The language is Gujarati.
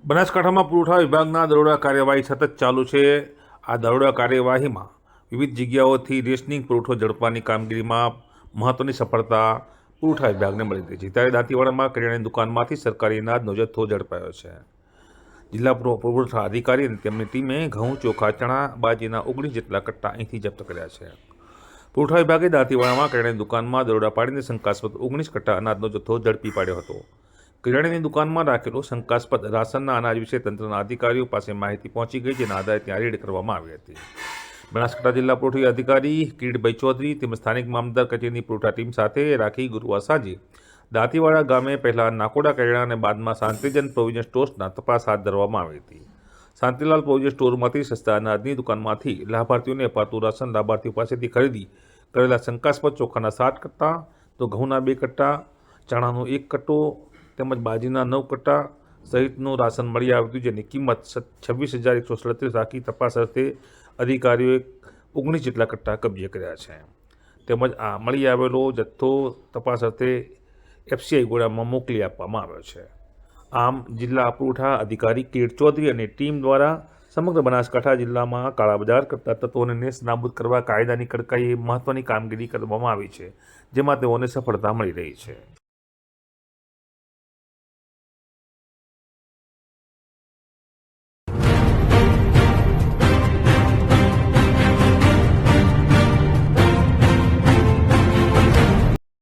બનાસકાંઠામાં પુરવઠા વિભાગના દરોડા કાર્યવાહી સતત ચાલુ છે। આ દરોડા કાર્યવાહીમાં વિવિધ જગ્યાઓથી રેશનિંગ પુરવઠો ઝડપવાની કામગીરીમાં મહત્વની સફળતા પુરવઠા વિભાગને મળી રહી છે। ત્યારે દાંતીવાડામાં કરિયાણાની દુકાનમાંથી સરકારી અનાજનો જથ્થો ઝડપાયો છે। જિલ્લા પુરવઠા અધિકારી અને તેમની ટીમે ઘઉં, ચોખા, ચણા, બાજીના 19 જેટલા કટ્ટા અહીંથી જપ્ત કર્યા છે। પુરવઠા વિભાગે દાંતીવાડામાં કરિયાણાની દુકાનમાં દરોડા પાડીને શંકાસ્પદ 19 કટ્ટા અનાજનો જથ્થો ઝડપી પાડ્યો હતો। કરિયાણાની દુકાનમાં રાખેલો શંકાસ્પદ રાશનના અનાજ વિશે તંત્રના અધિકારીઓ પાસે માહિતી પહોંચી ગઈ, જેના આધારે ત્યાં રેડ કરવામાં આવી હતી। બનાસકાંઠા જિલ્લા પુરવઠા અધિકારી કિરીટભાઈ ચૌધરી તેમજ સ્થાનિક મામલતદાર કચેરીની પુરવઠા ટીમ સાથે રાખી ગુરુવાર સાંજે દાંતીવાડા ગામે પહેલા નાકોડા કરિયાણા અને બાદમાં શાંતિજન પ્રોવિઝન સ્ટોર્સના તપાસ હાથ ધરવામાં આવી હતી। શાંતિલાલ પ્રોવિઝન સ્ટોરમાંથી સસ્તા અનાજની દુકાનમાંથી લાભાર્થીઓને અપાતું રાશન લાભાર્થીઓ પાસેથી ખરીદી કરેલા શંકાસ્પદ ચોખાના 7 કટ્ટા, તો ઘઉંના 2 કટ્ટા, ચણાનો 1 કટ્ટો તેમજ બાજીના 9 કટ્ટા સહિતનું રાશન મળી આવ્યું હતું, જેની કિંમત 26,137 રાખી તપાસ અર્થે અધિકારીઓએ 19 જેટલા કટ્ટા કબજે કર્યા છે। તેમજ આ મળી આવેલો જથ્થો તપાસ અર્થે FCI ગોડામાં મોકલી આપવામાં આવ્યો છે। આમ જિલ્લા પુરવઠા અધિકારી કિરીટ ચૌધરી અને ટીમ દ્વારા સમગ્ર બનાસકાંઠા જિલ્લામાં કાળાબજાર કરતા તત્વોને નેસ્તનાબૂદ કરવા કાયદાની કડકાઈએ મહત્વની કામગીરી કરવામાં આવી છે, જેમાં તેઓને સફળતા મળી રહી છે।